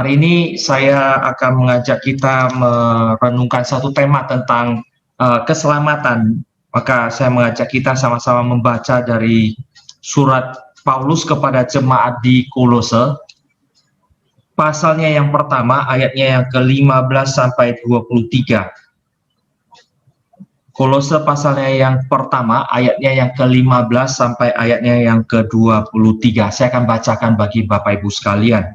Hari ini saya akan mengajak kita merenungkan satu tema tentang keselamatan. Maka saya mengajak kita sama-sama membaca dari surat Paulus kepada jemaat di Kolose. Pasalnya yang pertama, ayatnya yang ke-15 sampai 23. Kolose pasalnya yang pertama, ayatnya yang ke-15 sampai ayatnya yang ke-23. Saya akan bacakan bagi Bapak Ibu sekalian.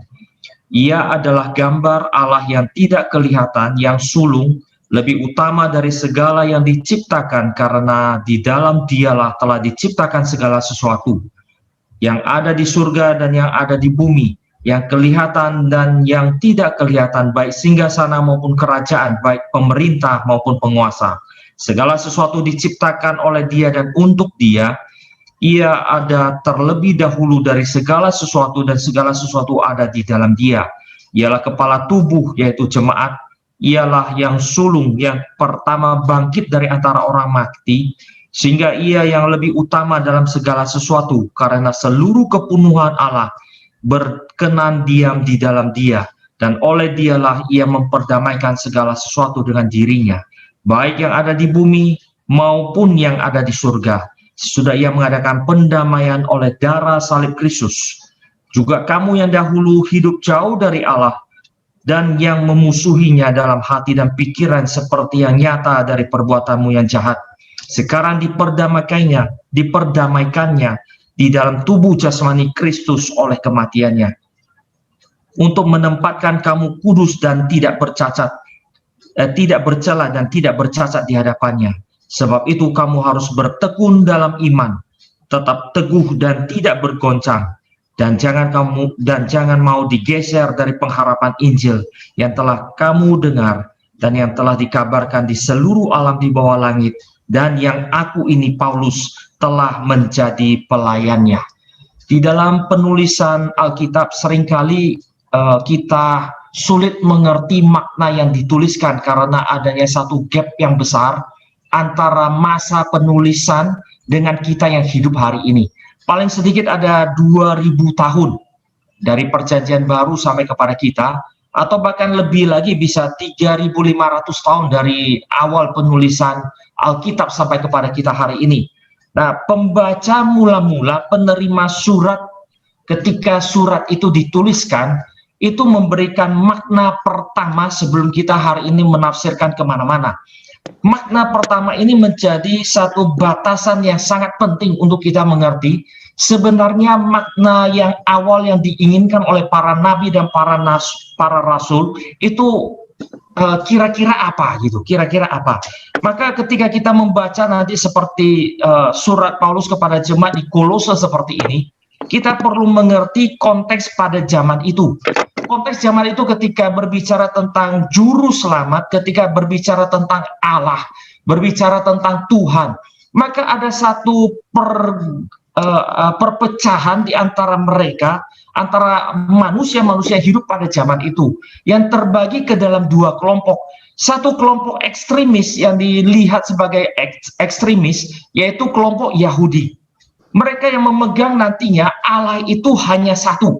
Ia adalah gambar Allah yang tidak kelihatan, yang sulung, lebih utama dari segala yang diciptakan, karena di dalam Dialah telah diciptakan segala sesuatu, yang ada di surga dan yang ada di bumi, yang kelihatan dan yang tidak kelihatan, baik singgasana maupun kerajaan, baik pemerintah maupun penguasa. Segala sesuatu diciptakan oleh Dia dan untuk Dia. Ia ada terlebih dahulu dari segala sesuatu, dan segala sesuatu ada di dalam Dia. Ialah kepala tubuh, yaitu jemaat. Ialah yang sulung, yang pertama bangkit dari antara orang mati, sehingga Ia yang lebih utama dalam segala sesuatu, karena seluruh kepenuhan Allah berkenan diam di dalam Dia, dan oleh Dialah Ia memperdamaikan segala sesuatu dengan dirinya, baik yang ada di bumi maupun yang ada di surga. Sudah Ia mengadakan pendamaian oleh darah salib Kristus. Juga kamu yang dahulu hidup jauh dari Allah dan yang memusuhinya dalam hati dan pikiran seperti yang nyata dari perbuatanmu yang jahat, sekarang diperdamaikannya di dalam tubuh jasmani Kristus oleh kematiannya, untuk menempatkan kamu kudus dan tidak bercacat, tidak bercela dan tidak bercacat di hadapannya. Sebab itu kamu harus bertekun dalam iman, tetap teguh dan tidak bergoncang, dan jangan mau digeser dari pengharapan Injil yang telah kamu dengar dan yang telah dikabarkan di seluruh alam di bawah langit, dan yang aku ini Paulus telah menjadi pelayannya. Di dalam penulisan Alkitab seringkali kita sulit mengerti makna yang dituliskan karena adanya satu gap yang besar antara masa penulisan dengan kita yang hidup hari ini. Paling sedikit ada 2000 tahun dari perjanjian baru sampai kepada kita, atau bahkan lebih lagi bisa 3500 tahun dari awal penulisan Alkitab sampai kepada kita hari ini. Nah, pembaca mula-mula, penerima surat, ketika surat itu dituliskan, itu memberikan makna pertama sebelum kita hari ini menafsirkan kemana-mana. Makna pertama ini menjadi satu batasan yang sangat penting untuk kita mengerti. Sebenarnya makna yang awal yang diinginkan oleh para nabi dan para rasul itu kira-kira apa gitu, kira-kira apa. Maka ketika kita membaca nanti seperti surat Paulus kepada jemaat di Kolose seperti ini, kita perlu mengerti konteks pada zaman itu. Konteks zaman itu ketika berbicara tentang juru selamat, ketika berbicara tentang Allah, berbicara tentang Tuhan, maka ada satu perpecahan di antara mereka, antara manusia-manusia hidup pada zaman itu, yang terbagi ke dalam dua kelompok. Satu kelompok ekstremis yang dilihat sebagai ekstremis, yaitu kelompok Yahudi. Mereka yang memegang nantinya Allah itu hanya satu,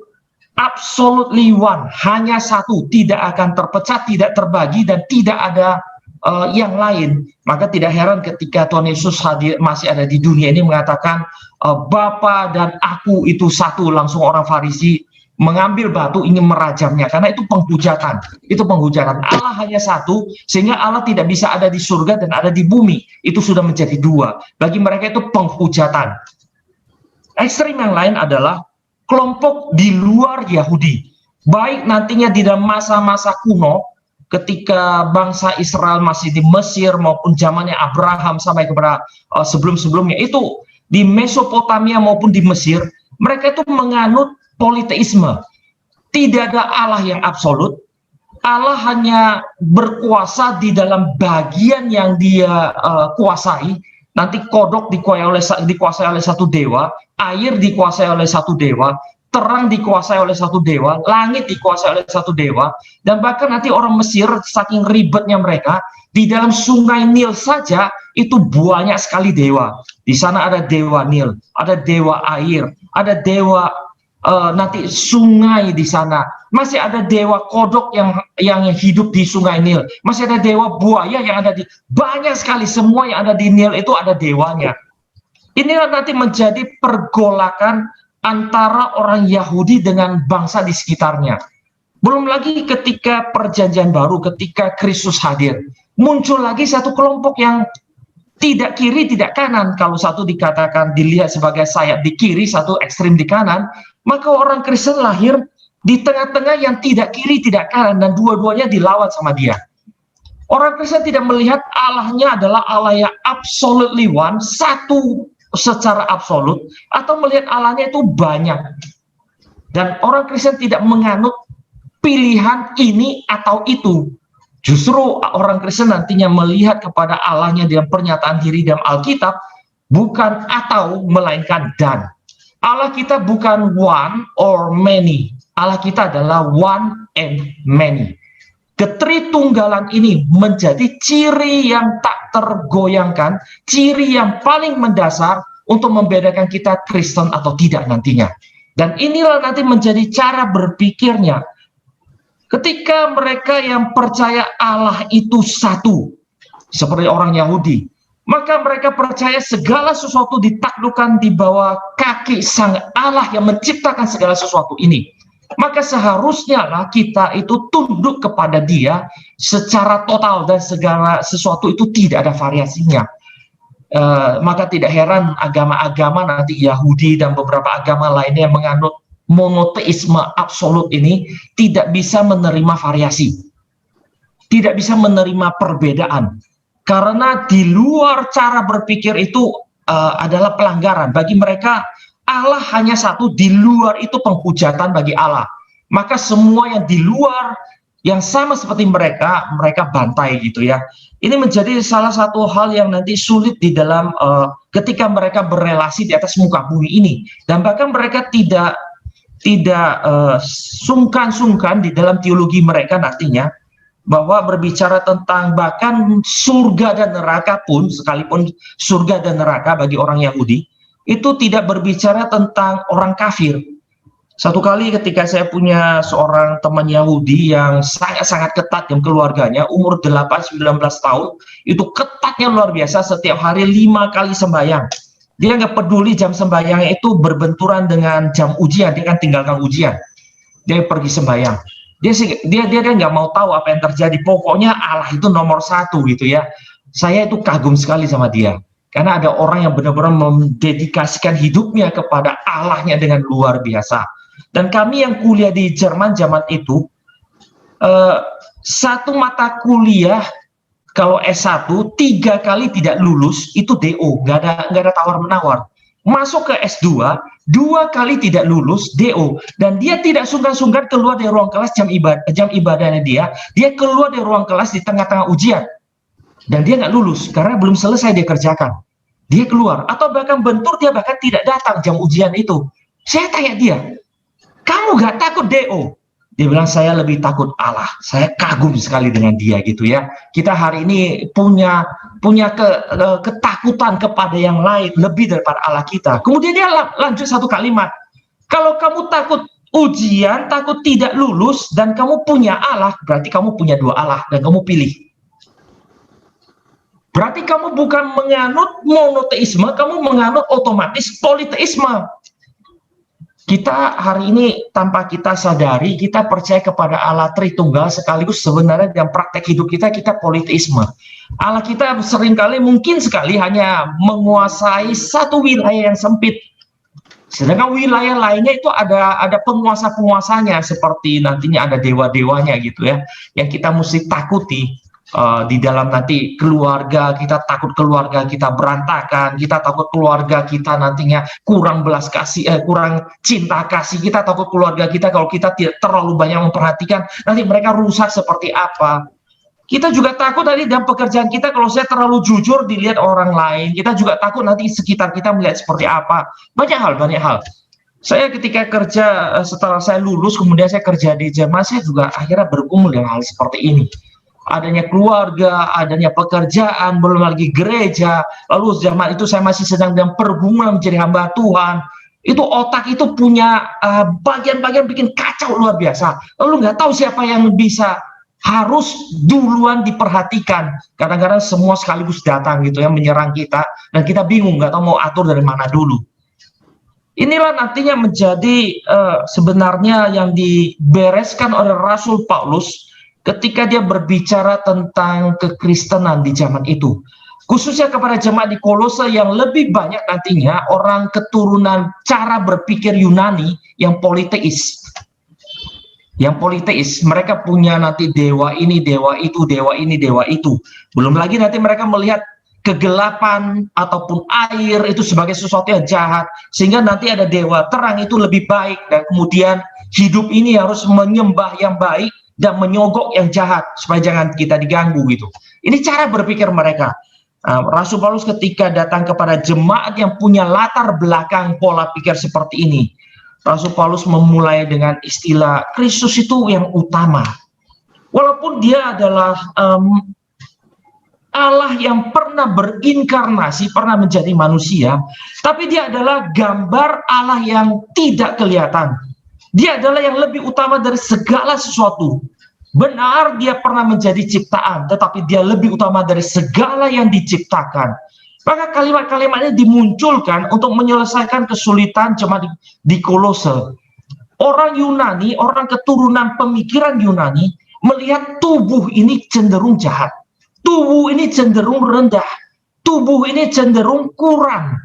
absolutely one, hanya satu, tidak akan terpecah, tidak terbagi, dan tidak ada yang lain. Maka tidak heran ketika Tuhan Yesus masih ada di dunia ini mengatakan Bapa dan aku itu satu, langsung orang Farisi mengambil batu ingin merajamnya, karena itu penghujatan. Itu penghujatan. Allah hanya satu, sehingga Allah tidak bisa ada di surga dan ada di bumi. Itu sudah menjadi dua. Bagi mereka itu penghujatan. Ekstrim yang lain adalah kelompok di luar Yahudi, baik nantinya di dalam masa-masa kuno ketika bangsa Israel masih di Mesir maupun zamannya Abraham sampai kepada sebelum-sebelumnya itu di Mesopotamia maupun di Mesir, mereka itu menganut politeisme. Tidak ada Allah yang absolut. Allah hanya berkuasa di dalam bagian yang Dia kuasai. Nanti kodok dikuasai oleh satu dewa, air dikuasai oleh satu dewa, terang dikuasai oleh satu dewa, langit dikuasai oleh satu dewa, dan bahkan nanti orang Mesir saking ribetnya mereka, di dalam sungai Nil saja itu banyak sekali dewa. Di sana ada dewa Nil, ada dewa air, ada dewa nanti sungai di sana, masih ada dewa kodok yang hidup di sungai Nil, masih ada dewa buaya yang ada di banyak sekali, semua yang ada di Nil itu ada dewanya. Inilah nanti menjadi pergolakan antara orang Yahudi dengan bangsa di sekitarnya. Belum lagi ketika perjanjian baru, ketika Kristus hadir, muncul lagi satu kelompok yang tidak kiri, tidak kanan. Kalau satu dikatakan dilihat sebagai sayap di kiri, satu ekstrim di kanan, maka orang Kristen lahir di tengah-tengah yang tidak kiri, tidak kanan, dan dua-duanya dilawan sama dia. Orang Kristen tidak melihat Allahnya adalah Allah yang absolutely one, satu secara absolut, atau melihat Allahnya itu banyak. Dan orang Kristen tidak menganut pilihan ini atau itu. Justru orang Kristen nantinya melihat kepada Allahnya dalam pernyataan diri dalam Alkitab, bukan atau, melainkan dan. Allah kita bukan one or many. Allah kita adalah one and many. Ketritunggalan ini menjadi ciri yang tak tergoyangkan, ciri yang paling mendasar untuk membedakan kita Kristen atau tidak nantinya. Dan inilah nanti menjadi cara berpikirnya. Ketika mereka yang percaya Allah itu satu, seperti orang Yahudi, maka mereka percaya segala sesuatu ditaklukkan di bawah kaki Sang Allah yang menciptakan segala sesuatu ini. Maka seharusnya lah kita itu tunduk kepada Dia secara total dan segala sesuatu itu tidak ada variasinya. Maka tidak heran agama-agama nanti Yahudi dan beberapa agama lainnya yang menganut monoteisme absolut ini tidak bisa menerima variasi, tidak bisa menerima perbedaan, karena di luar cara berpikir itu adalah pelanggaran. Bagi mereka Allah hanya satu, di luar itu penghujatan bagi Allah. Maka semua yang di luar yang sama seperti mereka bantai gitu ya. Ini menjadi salah satu hal yang nanti sulit di dalam ketika mereka berelasi di atas muka bumi ini, dan bahkan mereka tidak sungkan-sungkan di dalam teologi mereka nantinya bahwa berbicara tentang bahkan surga dan neraka pun, sekalipun surga dan neraka bagi orang Yahudi itu tidak berbicara tentang orang kafir. Satu kali ketika saya punya seorang teman Yahudi yang sangat-sangat ketat dengan keluarganya, umur 8-19 tahun, itu ketatnya luar biasa, setiap hari 5 kali sembahyang. Dia nggak peduli jam sembahyang itu berbenturan dengan jam ujian, dia kan tinggalkan ujian, dia pergi sembahyang. Dia nggak mau tahu apa yang terjadi, pokoknya Allah itu nomor satu gitu ya. Saya itu kagum sekali sama dia, karena ada orang yang benar-benar mendedikasikan hidupnya kepada Allahnya dengan luar biasa. Dan kami yang kuliah di Jerman zaman itu, satu mata kuliah kalau S1 3 kali tidak lulus itu DO, nggak ada tawar-menawar. Masuk ke S2 2 kali tidak lulus DO, dan dia tidak sungkan-sungkan keluar dari ruang kelas jam ibadahnya dia keluar dari ruang kelas di tengah-tengah ujian, dan dia nggak lulus karena belum selesai dia kerjakan. Dia keluar, atau bahkan bentur, dia bahkan tidak datang jam ujian itu. Saya tanya dia, kamu nggak takut DO? Dia bilang, saya lebih takut Allah. Saya kagum sekali dengan dia gitu ya. Kita hari ini punya ketakutan kepada yang lain lebih daripada Allah kita. Kemudian dia lanjut satu kalimat, kalau kamu takut ujian, takut tidak lulus, dan kamu punya Allah, berarti kamu punya dua Allah dan kamu pilih. Berarti kamu bukan menganut monoteisme, kamu menganut otomatis politeisme. Kita hari ini tanpa kita sadari, kita percaya kepada Allah Tritunggal, sekaligus sebenarnya dalam praktek hidup kita politeisme. Allah kita seringkali mungkin sekali hanya menguasai satu wilayah yang sempit, sedangkan wilayah lainnya itu ada penguasa-penguasanya, seperti nantinya ada dewa-dewanya gitu ya, yang kita mesti takuti. Di dalam nanti keluarga, kita takut keluarga kita berantakan, kita takut keluarga kita nantinya kurang belas kasih, kurang cinta kasih, kita takut keluarga kita kalau kita tidak terlalu banyak memperhatikan, nanti mereka rusak seperti apa. Kita juga takut tadi dalam pekerjaan kita, kalau saya terlalu jujur dilihat orang lain, kita juga takut nanti sekitar kita melihat seperti apa. Banyak hal. Saya ketika kerja, setelah saya lulus, kemudian saya kerja di Jerman, saya juga akhirnya bergumul dengan hal seperti ini. Adanya keluarga, adanya pekerjaan, belum lagi gereja. Lalu zaman itu saya masih sedang dalam pergumulan menjadi hamba Tuhan. Itu otak itu punya bagian-bagian bikin kacau luar biasa. Lalu nggak tahu siapa yang bisa harus duluan diperhatikan. Kadang-kadang semua sekaligus datang gitu ya, menyerang kita, dan kita bingung nggak tahu mau atur dari mana dulu. Inilah nantinya menjadi sebenarnya yang dibereskan oleh Rasul Paulus ketika dia berbicara tentang kekristenan di zaman itu. Khususnya kepada jemaat di Kolose yang lebih banyak nantinya orang keturunan cara berpikir Yunani yang politeis. Yang politeis, mereka punya nanti dewa ini, dewa itu, dewa ini, dewa itu. Belum lagi nanti mereka melihat kegelapan ataupun air itu sebagai sesuatu yang jahat, sehingga nanti ada dewa terang itu lebih baik, dan kemudian hidup ini harus menyembah yang baik dan menyogok yang jahat supaya jangan kita diganggu gitu. Ini cara berpikir mereka. Rasul Paulus ketika datang kepada jemaat yang punya latar belakang pola pikir seperti ini, Rasul Paulus memulai dengan istilah Kristus itu yang utama. Walaupun dia adalah Allah yang pernah berinkarnasi, pernah menjadi manusia, tapi dia adalah gambar Allah yang tidak kelihatan. Dia adalah yang lebih utama dari segala sesuatu. Benar, dia pernah menjadi ciptaan, tetapi dia lebih utama dari segala yang diciptakan. Maka kalimat-kalimatnya dimunculkan untuk menyelesaikan kesulitan jemaat di Kolose. Orang Yunani, orang keturunan pemikiran Yunani, melihat tubuh ini cenderung jahat. Tubuh ini cenderung rendah. Tubuh ini cenderung kurang.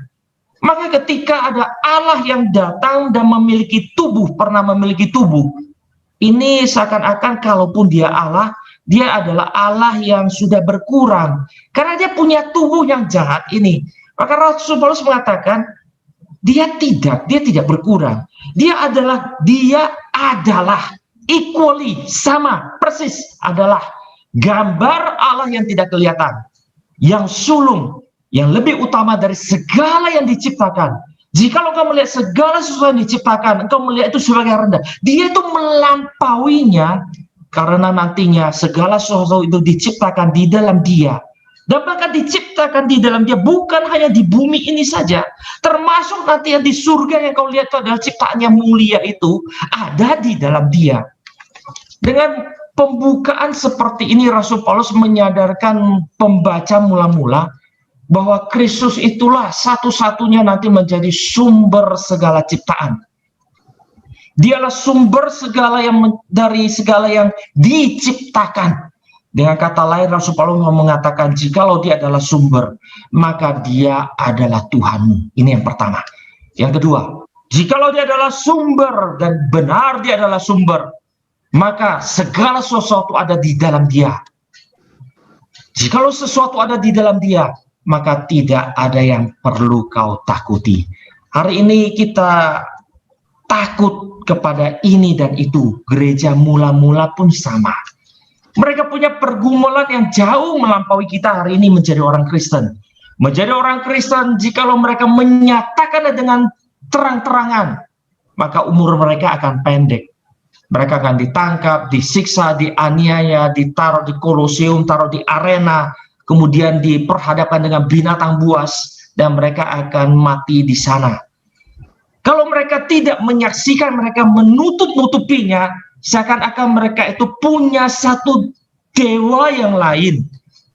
Maka ketika ada Allah yang datang dan memiliki tubuh, pernah memiliki tubuh, ini seakan-akan kalaupun dia Allah, dia adalah Allah yang sudah berkurang. Karena dia punya tubuh yang jahat ini. Maka Rasul Paulus mengatakan, dia tidak berkurang. Dia adalah equally, sama, persis adalah gambar Allah yang tidak kelihatan, yang sulung, yang lebih utama dari segala yang diciptakan. Jika engkau melihat segala sesuatu yang diciptakan, engkau melihat itu sebagai rendah. Dia itu melampauinya, karena nantinya segala sesuatu itu diciptakan di dalam dia. Dan bahkan diciptakan di dalam dia, bukan hanya di bumi ini saja, termasuk nanti yang di surga yang kau lihat itu adalah ciptaan yang mulia itu, ada di dalam dia. Dengan pembukaan seperti ini, Rasul Paulus menyadarkan pembaca mula-mula bahwa Kristus itulah satu-satunya nanti menjadi sumber segala ciptaan. Dialah sumber dari segala yang diciptakan. Dengan kata lain, Rasul Paulus mengatakan, jikalau dia adalah sumber, maka dia adalah Tuhanmu. Ini yang pertama. Yang kedua, jikalau dia adalah sumber dan benar dia adalah sumber, maka segala sesuatu ada di dalam dia. Jikalau sesuatu ada di dalam dia, maka tidak ada yang perlu kau takuti. Hari ini kita takut kepada ini dan itu. Gereja mula-mula pun sama. Mereka punya pergumulan yang jauh melampaui kita hari ini menjadi orang Kristen. Menjadi orang Kristen, jikalau mereka menyatakannya dengan terang-terangan, maka umur mereka akan pendek. Mereka akan ditangkap, disiksa, dianiaya, ditaruh di koloseum, taruh di arena, kemudian diperhadapkan dengan binatang buas, dan mereka akan mati di sana. Kalau mereka tidak menyaksikan, mereka menutup-nutupinya, seakan-akan mereka itu punya satu dewa yang lain,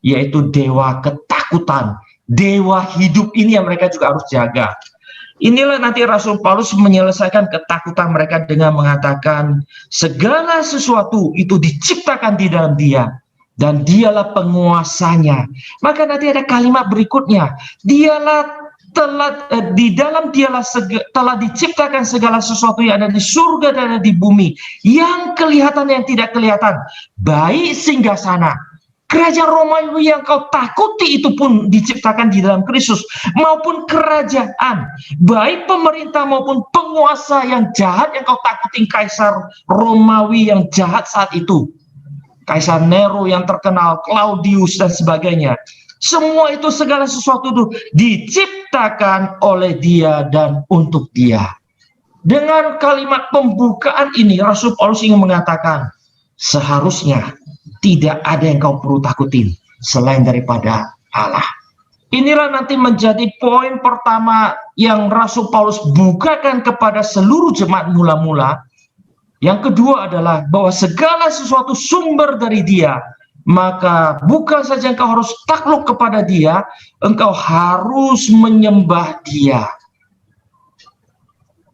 yaitu dewa ketakutan, dewa hidup ini yang mereka juga harus jaga. Inilah nanti Rasul Paulus menyelesaikan ketakutan mereka dengan mengatakan, segala sesuatu itu diciptakan di dalam dia, dan dialah penguasanya. Maka nanti ada kalimat berikutnya, di dalam dialah telah diciptakan segala sesuatu yang ada di surga dan ada di bumi, yang kelihatan yang tidak kelihatan, baik singgasana, kerajaan Romawi yang kau takuti itu pun diciptakan di dalam Kristus, maupun kerajaan, baik pemerintah maupun penguasa yang jahat yang kau takuti, Kaisar Romawi yang jahat saat itu, Kaisar Nero yang terkenal, Claudius dan sebagainya. Semua itu, segala sesuatu itu diciptakan oleh dia dan untuk dia. Dengan kalimat pembukaan ini, Rasul Paulus ingin mengatakan, seharusnya tidak ada yang kau perlu takutin selain daripada Allah. Inilah nanti menjadi poin pertama yang Rasul Paulus bukakan kepada seluruh jemaat mula-mula. Yang kedua adalah bahwa segala sesuatu sumber dari Dia. Maka bukan saja engkau harus takluk kepada Dia, engkau harus menyembah Dia.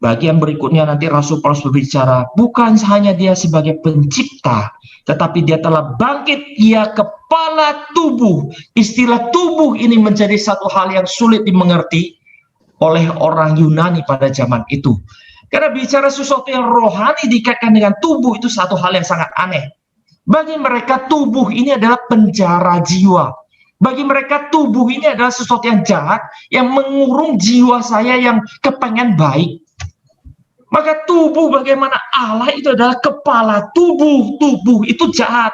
Bagian berikutnya nanti Rasul Paulus berbicara, bukan hanya Dia sebagai pencipta, tetapi Dia telah bangkit, Ia kepala tubuh. Istilah tubuh ini menjadi satu hal yang sulit dimengerti oleh orang Yunani pada zaman itu. Karena bicara sesuatu yang rohani dikaitkan dengan tubuh itu satu hal yang sangat aneh. Bagi mereka tubuh ini adalah penjara jiwa. Bagi mereka tubuh ini adalah sesuatu yang jahat, yang mengurung jiwa saya yang kepengen baik. Maka tubuh bagaimana Allah itu adalah kepala tubuh. Tubuh itu jahat.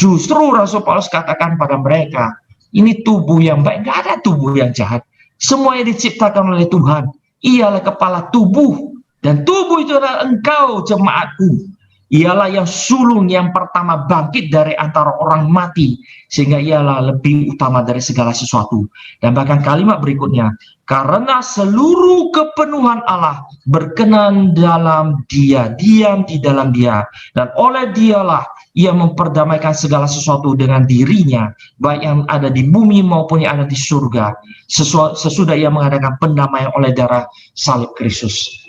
Justru Rasul Paulus katakan pada mereka, ini tubuh yang baik. Nggak ada tubuh yang jahat. Semua yang diciptakan oleh Tuhan. Ialah kepala tubuh. Dan tubuh itu adalah engkau, jemaatku. Ialah yang sulung yang pertama bangkit dari antara orang mati, sehingga ialah lebih utama dari segala sesuatu. Dan bahkan kalimat berikutnya, karena seluruh kepenuhan Allah berkenan dalam Dia, diam di dalam Dia, dan oleh Dialah Ia memperdamaikan segala sesuatu dengan dirinya, baik yang ada di bumi maupun yang ada di surga, sesudah Ia mengadakan pendamaian oleh darah salib Kristus.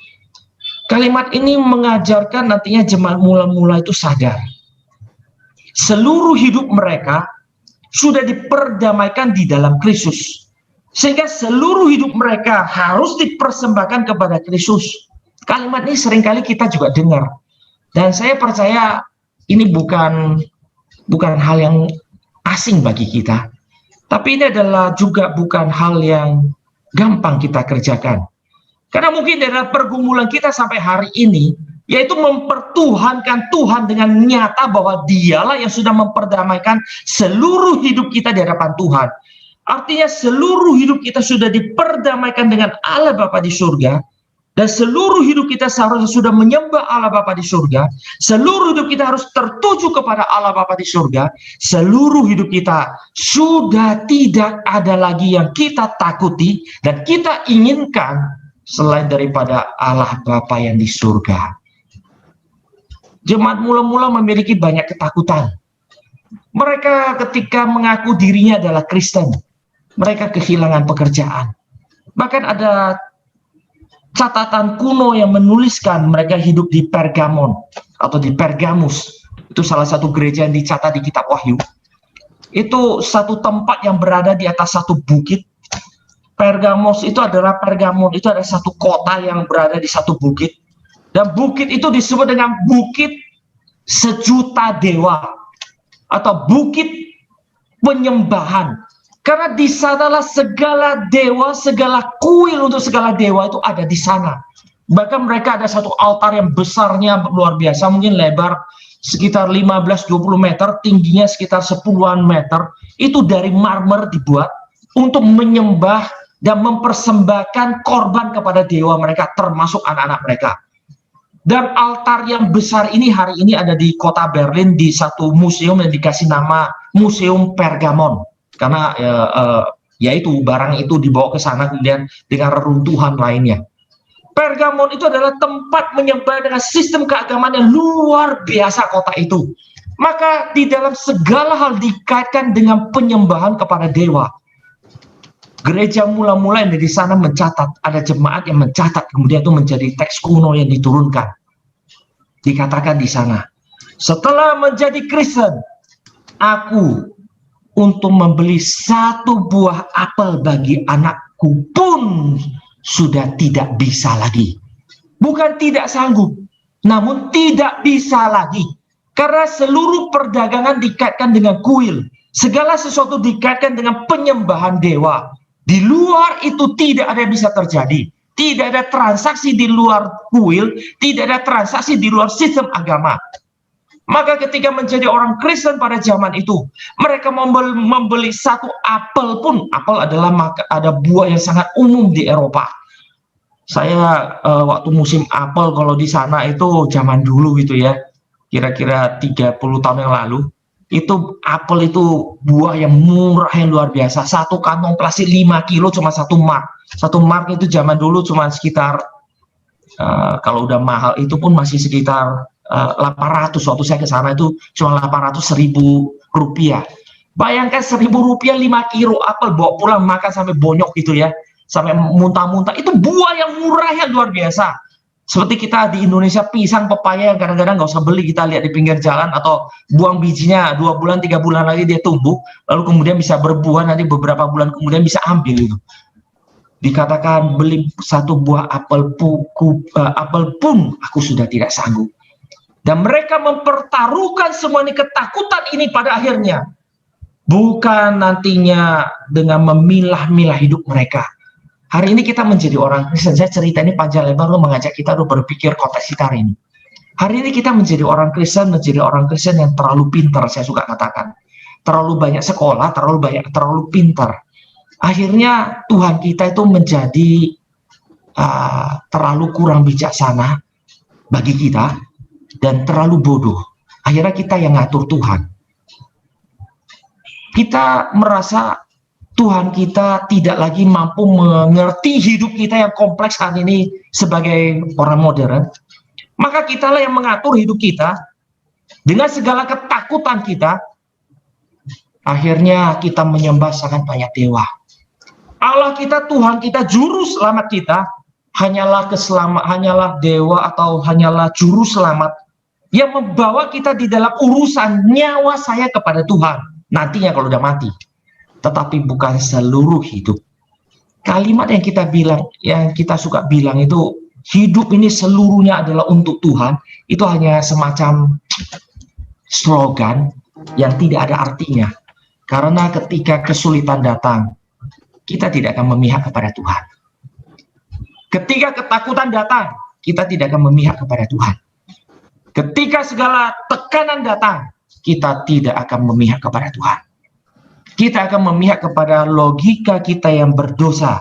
Kalimat ini mengajarkan nantinya jemaat mula-mula itu sadar. Seluruh hidup mereka sudah diperdamaikan di dalam Kristus. Sehingga seluruh hidup mereka harus dipersembahkan kepada Kristus. Kalimat ini seringkali kita juga dengar. Dan saya percaya ini bukan hal yang asing bagi kita. Tapi ini adalah juga bukan hal yang gampang kita kerjakan. Karena mungkin dalam pergumulan kita sampai hari ini, yaitu mempertuhankan Tuhan dengan nyata bahwa Dialah yang sudah memperdamaikan seluruh hidup kita di hadapan Tuhan. Artinya seluruh hidup kita sudah diperdamaikan dengan Allah Bapa di surga, dan seluruh hidup kita seharusnya sudah menyembah Allah Bapa di surga. Seluruh hidup kita harus tertuju kepada Allah Bapa di surga. Seluruh hidup kita sudah tidak ada lagi yang kita takuti dan kita inginkan selain daripada Allah Bapa yang di surga. Jemaat mula-mula memiliki banyak ketakutan. Mereka ketika mengaku dirinya adalah Kristen, mereka kehilangan pekerjaan. Bahkan ada catatan kuno yang menuliskan mereka hidup di Pergamon atau di Pergamus. Itu salah satu gereja yang dicatat di kitab Wahyu. Itu satu tempat yang berada di atas satu bukit. Pergamon itu adalah satu kota yang berada di satu bukit, dan bukit itu disebut dengan bukit sejuta dewa atau bukit penyembahan, karena di sanalah segala dewa, segala kuil untuk segala dewa itu ada di sana. Bahkan mereka ada satu altar yang besarnya luar biasa, mungkin lebar sekitar 15-20 meter, tingginya sekitar 10-an meter, itu dari marmer dibuat untuk menyembah dan mempersembahkan korban kepada dewa mereka, termasuk anak-anak mereka. Dan altar yang besar ini hari ini ada di kota Berlin, di satu museum yang dikasih nama Museum Pergamon. Karena yaitu barang itu dibawa ke sana kemudian dengan reruntuhan lainnya. Pergamon itu adalah tempat menyembah dengan sistem keagamaan yang luar biasa kota itu. Maka di dalam segala hal dikaitkan dengan penyembahan kepada dewa. Gereja mula-mula yang di sana mencatat, ada jemaat yang mencatat, kemudian itu menjadi teks kuno yang diturunkan. Dikatakan di sana, setelah menjadi Kristen, aku untuk membeli satu buah apel bagi anakku pun sudah tidak bisa lagi. Bukan tidak sanggup, namun tidak bisa lagi. Karena seluruh perdagangan dikaitkan dengan kuil. Segala sesuatu dikaitkan dengan penyembahan dewa. Di luar itu tidak ada yang bisa terjadi. Tidak ada transaksi di luar kuil, tidak ada transaksi di luar sistem agama. Maka ketika menjadi orang Kristen pada zaman itu, mereka membeli satu apel pun, apel adalah ada buah yang sangat umum di Eropa. Saya waktu musim apel kalau di sana itu zaman dulu gitu ya, kira-kira 30 tahun yang lalu, Itu apel itu buah yang murah yang luar biasa. Satu kantong plastik 5 kilo cuma 1 mark. 1 mark itu zaman dulu cuma sekitar kalau udah mahal itu pun masih sekitar 800. Waktu saya ke sana itu cuma 800.000 rupiah. Bayangkan 1.000 rupiah 5 kilo apel bawa pulang makan sampai bonyok gitu ya. Sampai muntah-muntah. Itu buah yang murah yang luar biasa. Seperti kita di Indonesia pisang, pepaya yang kadang-kadang nggak usah beli, kita lihat di pinggir jalan atau buang bijinya 2 bulan 3 bulan lagi dia tumbuh, lalu kemudian bisa berbuah, nanti beberapa bulan kemudian bisa ambil itu. Dikatakan beli 1 buah apel pun aku sudah tidak sanggup. Dan mereka mempertaruhkan semua ini, ketakutan ini pada akhirnya bukan nantinya dengan memilah-milah hidup mereka. Hari ini kita menjadi orang Kristen. Saya cerita ini panjang lebar lo mengajak kita untuk berpikir konteks kita hari ini. Hari ini kita menjadi orang Kristen yang terlalu pintar, saya suka katakan. Terlalu banyak sekolah, terlalu pintar. Akhirnya Tuhan kita itu menjadi terlalu kurang bijaksana bagi kita dan terlalu bodoh. Akhirnya kita yang ngatur Tuhan. Kita merasa Tuhan kita tidak lagi mampu mengerti hidup kita yang kompleks hari ini sebagai orang modern. Maka kitalah yang mengatur hidup kita dengan segala ketakutan kita. Akhirnya kita menyembah sangat banyak dewa. Allah kita, Tuhan kita, juru selamat kita hanyalah dewa atau hanyalah juru selamat yang membawa kita di dalam urusan nyawa saya kepada Tuhan nantinya kalau udah mati. Tetapi bukan seluruh hidup. Kalimat yang kita suka bilang itu, hidup ini seluruhnya adalah untuk Tuhan, itu hanya semacam slogan yang tidak ada artinya. Karena ketika kesulitan datang, kita tidak akan memihak kepada Tuhan. Ketika ketakutan datang, kita tidak akan memihak kepada Tuhan. Ketika segala tekanan datang, kita tidak akan memihak kepada Tuhan. Kita akan memihak kepada logika kita yang berdosa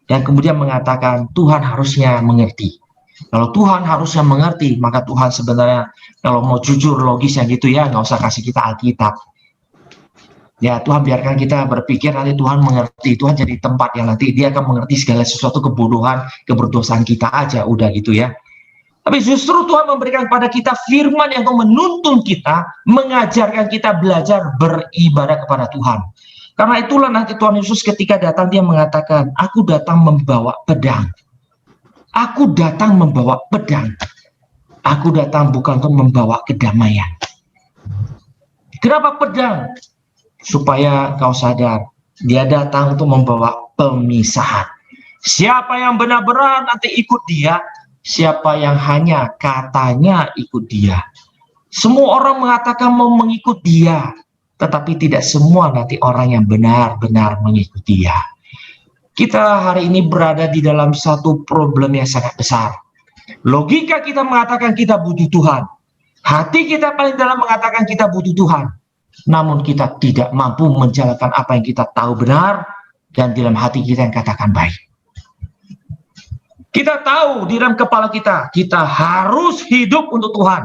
dan kemudian mengatakan Tuhan harusnya mengerti. Kalau Tuhan harusnya mengerti, maka Tuhan sebenarnya kalau mau jujur logisnya gitu ya, nggak usah kasih kita Alkitab. Ya Tuhan biarkan kita berpikir nanti Tuhan mengerti, Tuhan jadi tempat yang nanti dia akan mengerti segala sesuatu kebodohan, keberdosaan kita aja, udah gitu ya. Tapi justru Tuhan memberikan kepada kita firman yang menuntun kita, mengajarkan kita belajar beribadah kepada Tuhan. Karena itulah nanti Tuhan Yesus ketika datang dia mengatakan, aku datang membawa pedang. Aku datang membawa pedang. Aku datang bukan untuk membawa kedamaian. Kenapa pedang? Supaya kau sadar, dia datang untuk membawa pemisahan. Siapa yang benar-benar nanti ikut dia, siapa yang hanya katanya ikut dia. Semua orang mengatakan mau mengikut dia, tetapi tidak semua nanti orang yang benar-benar mengikut dia. Kita hari ini berada di dalam satu problem yang sangat besar. Logika kita mengatakan kita butuh Tuhan. Hati kita paling dalam mengatakan kita butuh Tuhan. Namun kita tidak mampu menjalankan apa yang kita tahu benar dan dalam hati kita yang katakan baik. Kita tahu di dalam kepala kita harus hidup untuk Tuhan.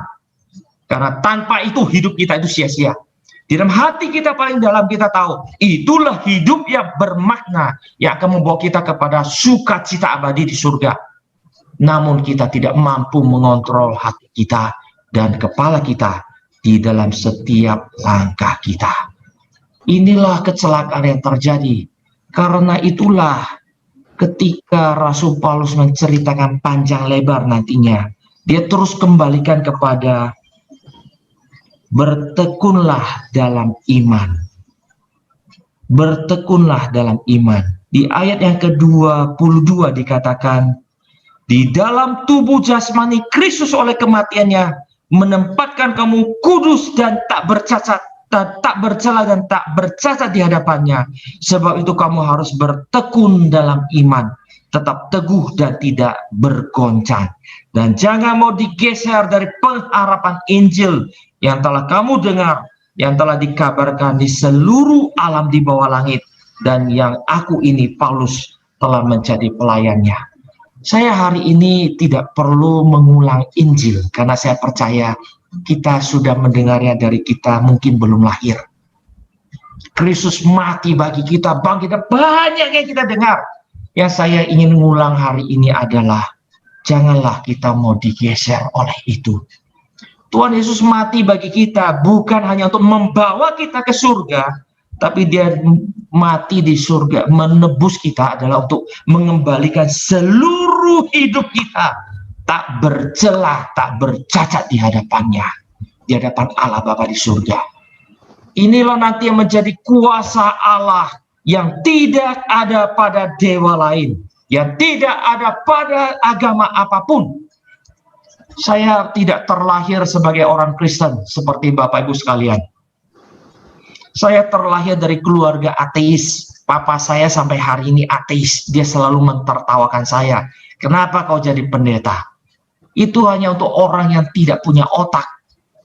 Karena tanpa itu hidup kita itu sia-sia. Di dalam hati kita paling dalam kita tahu, itulah hidup yang bermakna yang akan membawa kita kepada sukacita abadi di surga. Namun kita tidak mampu mengontrol hati kita dan kepala kita di dalam setiap langkah kita. Inilah kecelakaan yang terjadi. Karena itulah ketika Rasul Paulus menceritakan panjang lebar nantinya, dia terus kembalikan kepada bertekunlah dalam iman. Bertekunlah dalam iman. Di ayat yang ke-22 dikatakan, di dalam tubuh jasmani Kristus oleh kematiannya menempatkan kamu kudus dan tak bercacat, tak bercela dan tak bercacat di hadapannya. Sebab itu kamu harus bertekun dalam iman, tetap teguh dan tidak bergoncang. Dan jangan mau digeser dari pengharapan Injil yang telah kamu dengar, yang telah dikabarkan di seluruh alam di bawah langit, dan yang aku ini Paulus telah menjadi pelayannya. Saya hari ini tidak perlu mengulang Injil karena saya percaya kita sudah mendengarnya dari kita mungkin belum lahir. Kristus mati bagi kita, bangkit, banyak yang kita dengar. Yang saya ingin ngulang hari ini adalah, janganlah kita mau digeser oleh itu. Tuhan Yesus mati bagi kita bukan hanya untuk membawa kita ke surga, tapi dia mati di surga, menebus kita adalah untuk mengembalikan seluruh hidup kita tak bercelah, tak bercacat di hadapannya, di hadapan Allah Bapa di surga. Inilah nanti yang menjadi kuasa Allah yang tidak ada pada dewa lain, yang tidak ada pada agama apapun. Saya tidak terlahir sebagai orang Kristen seperti Bapak Ibu sekalian. Saya terlahir dari keluarga ateis. Papa saya sampai hari ini ateis. Dia selalu mentertawakan saya. Kenapa kau jadi pendeta? Itu hanya untuk orang yang tidak punya otak,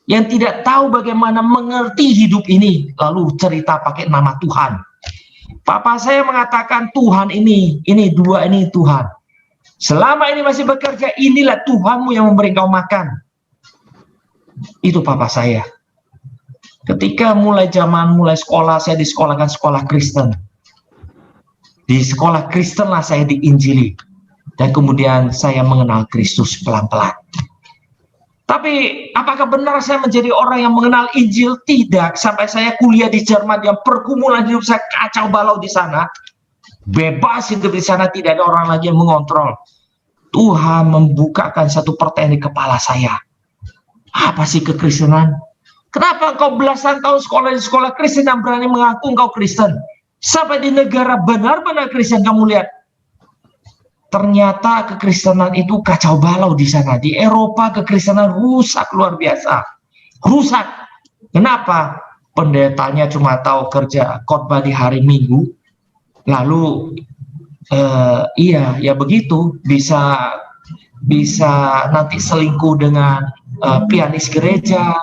yang tidak tahu bagaimana mengerti hidup ini, lalu cerita pakai nama Tuhan. Papa saya mengatakan Tuhan ini dua, ini Tuhan. Selama ini masih bekerja, inilah Tuhanmu yang memberi kau makan. Itu papa saya. Ketika mulai sekolah, saya disekolahkan sekolah Kristen. Di sekolah Kristen lah saya diinjili. Dan kemudian saya mengenal Kristus pelan-pelan. Tapi apakah benar saya menjadi orang yang mengenal Injil? Tidak. Sampai saya kuliah di Jerman, yang pergumulan hidup saya kacau balau di sana. Bebas hidup di sana, tidak ada orang lagi yang mengontrol. Tuhan membukakan satu pertanyaan di kepala saya. Apa sih kekristenan? Kenapa engkau belasan tahun sekolah di sekolah Kristen yang berani mengaku engkau Kristen? Sampai di negara benar-benar Kristen kamu lihat. Ternyata kekristenan itu kacau balau di sana. Di Eropa kekristenan rusak luar biasa. Rusak. Kenapa? Pendetanya cuma tahu kerja khotbah di hari Minggu. Lalu ya begitu, bisa nanti selingkuh dengan pianis gereja,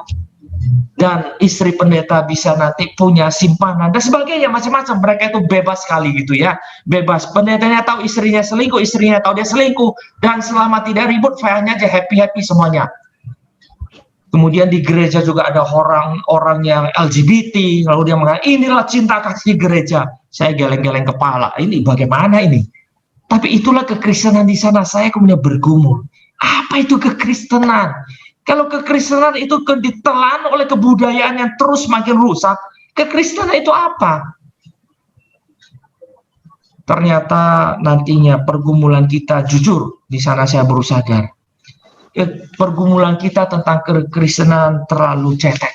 dan istri pendeta bisa nanti punya simpanan dan sebagainya, macam-macam. Mereka itu bebas sekali gitu ya, bebas. Pendetanya tahu istrinya selingkuh, istrinya tahu dia selingkuh, dan selama tidak ribut, fine aja, happy semuanya. Kemudian di gereja juga ada orang yang LGBT, lalu dia mengatakan inilah cinta kasih gereja. Saya geleng-geleng kepala, ini bagaimana ini? Tapi itulah kekristenan di sana. Saya kemudian bergumul, apa itu kekristenan? Kalau kekristenan itu ditelan oleh kebudayaan yang terus makin rusak, kekristenan itu apa? Ternyata nantinya pergumulan kita, jujur di sana saya baru sadar, pergumulan kita tentang kekristenan terlalu cetek.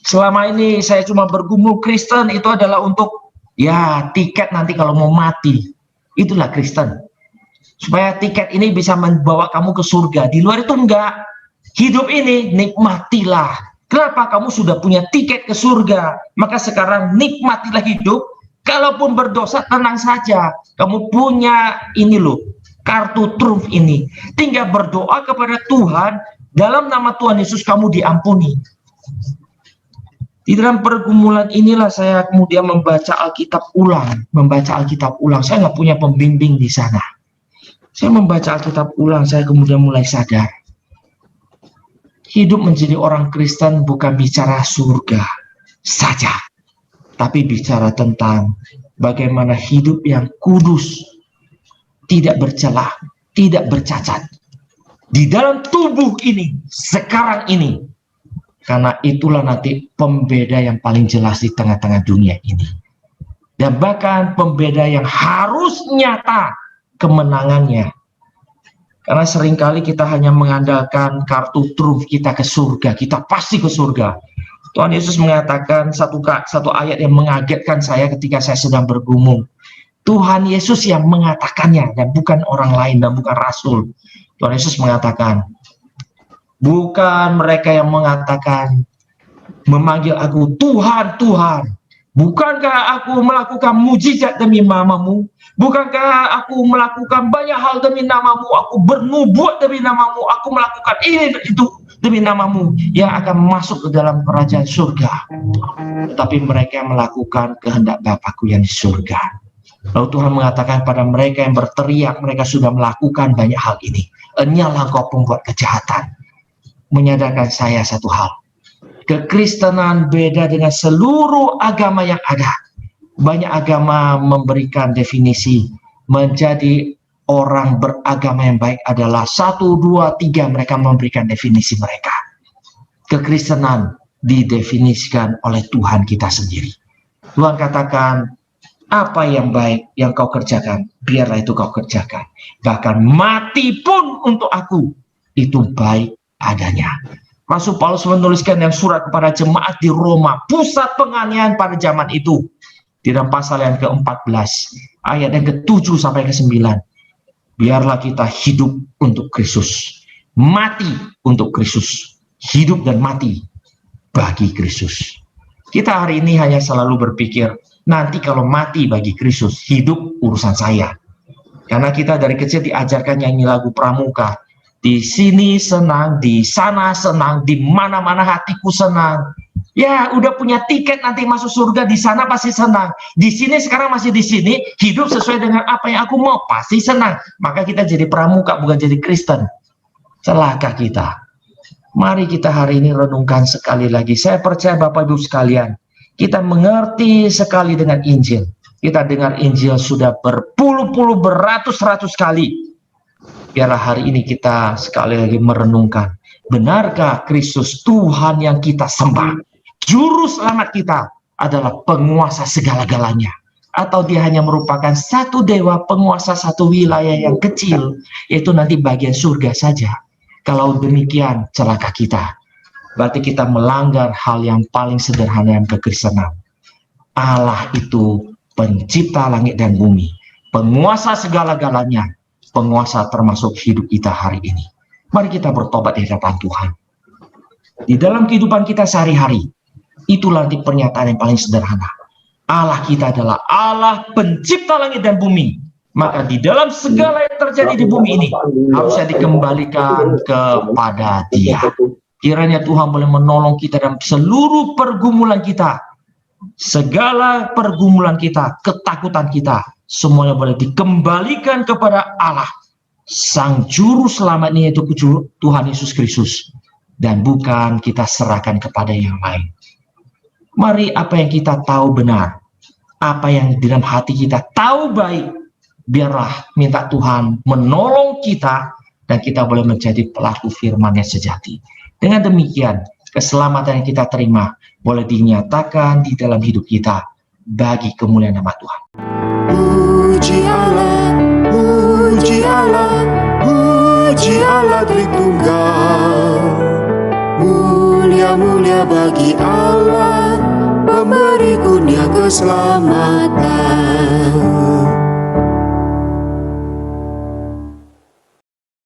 Selama ini saya cuma bergumul Kristen itu adalah untuk ya tiket nanti kalau mau mati. Itulah Kristen. Supaya tiket ini bisa membawa kamu ke surga. Di luar itu enggak. Hidup ini nikmatilah. Kenapa? Kamu sudah punya tiket ke surga. Maka sekarang nikmatilah hidup. Kalaupun berdosa tenang saja. Kamu punya ini loh, kartu truf ini. Tinggal berdoa kepada Tuhan. Dalam nama Tuhan Yesus kamu diampuni. Di dalam pergumulan inilah saya kemudian membaca Alkitab ulang. Saya nggak punya pembimbing di sana. Saya membaca Alkitab ulang, saya kemudian mulai sadar. Hidup menjadi orang Kristen bukan bicara surga saja, tapi bicara tentang bagaimana hidup yang kudus, tidak bercelah, tidak bercacat. Di dalam tubuh ini, sekarang ini. Karena itulah nanti pembeda yang paling jelas di tengah-tengah dunia ini. Dan bahkan pembeda yang harus nyata kemenangannya. Karena seringkali kita hanya mengandalkan kartu truf kita ke surga. Kita pasti ke surga. Tuhan Yesus mengatakan satu ayat yang mengagetkan saya ketika saya sedang bergumul. Tuhan Yesus yang mengatakannya dan bukan orang lain dan bukan rasul. Tuhan Yesus mengatakan, bukan mereka yang mengatakan, memanggil aku Tuhan, Tuhan. Bukankah aku melakukan mujizat demi namamu? Bukankah aku melakukan banyak hal demi namamu? Aku bernubuat demi namamu. Aku melakukan ini itu demi namamu, yang akan masuk ke dalam kerajaan surga. Tetapi mereka yang melakukan kehendak Bapakku yang di surga. Lalu Tuhan mengatakan pada mereka yang berteriak, mereka sudah melakukan banyak hal ini. Enyalah engkau pembuat kejahatan. menyadarkan saya satu hal. Kekristenan beda dengan seluruh agama yang ada. Banyak agama memberikan definisi menjadi orang beragama yang baik adalah 1, 2, 3, mereka memberikan definisi mereka. Kekristenan didefinisikan oleh Tuhan kita sendiri. Tuhan katakan, apa yang baik yang kau kerjakan, biarlah itu kau kerjakan. Bahkan mati pun untuk aku, itu baik adanya. Rasul Paulus menuliskan yang surat kepada jemaat di Roma, pusat penganiayaan pada zaman itu. Di dalam pasal yang ke-14, ayat yang ke-7 sampai ke-9. Biarlah kita hidup untuk Kristus, mati untuk Kristus, hidup dan mati bagi Kristus. Kita hari ini hanya selalu berpikir, nanti kalau mati bagi Kristus, hidup urusan saya. Karena kita dari kecil diajarkan nyanyi lagu pramuka. Di sini senang, di sana senang, di mana-mana hatiku senang. Ya, udah punya tiket nanti masuk surga, di sana pasti senang. Di sini sekarang masih di sini, hidup sesuai dengan apa yang aku mau, pasti senang. Maka kita jadi pramuka, bukan jadi Kristen. Celaka kita. Mari kita hari ini renungkan sekali lagi. Saya percaya Bapak Ibu sekalian, kita mengerti sekali dengan Injil. Kita dengar Injil sudah berpuluh-puluh, beratus-ratus kali. Biarlah hari ini kita sekali lagi merenungkan. Benarkah Kristus Tuhan yang kita sembah, Juru Selamat kita, adalah penguasa segala-galanya? Atau dia hanya merupakan satu dewa penguasa satu wilayah yang kecil, yaitu nanti bagian surga saja? Kalau demikian, celaka kita. Berarti kita melanggar hal yang paling sederhana yang kekristenan. Allah itu pencipta langit dan bumi, penguasa segala-galanya, penguasa termasuk hidup kita hari ini. Mari kita bertobat di hadapan Tuhan. Di dalam kehidupan kita sehari-hari, itulah nanti pernyataan yang paling sederhana. Allah kita adalah Allah pencipta langit dan bumi. Maka di dalam segala yang terjadi di bumi ini harusnya dikembalikan kepada Dia. Kiranya Tuhan boleh menolong kita dalam seluruh pergumulan kita. Segala pergumulan kita, ketakutan kita, semuanya boleh dikembalikan kepada Allah, Sang Juru Selamat ini, yaitu Tuhan Yesus Kristus. Dan bukan kita serahkan kepada yang lain. Mari apa yang kita tahu benar, apa yang di dalam hati kita tahu baik, biarlah minta Tuhan menolong kita dan kita boleh menjadi pelaku firman yang sejati. Dengan demikian, keselamatan yang kita terima boleh dinyatakan di dalam hidup kita bagi kemuliaan nama Tuhan. Puji Allah, puji Allah, puji Allah Tritunggal. Mulia-mulia bagi Allah, pemberi kurnia keselamatan.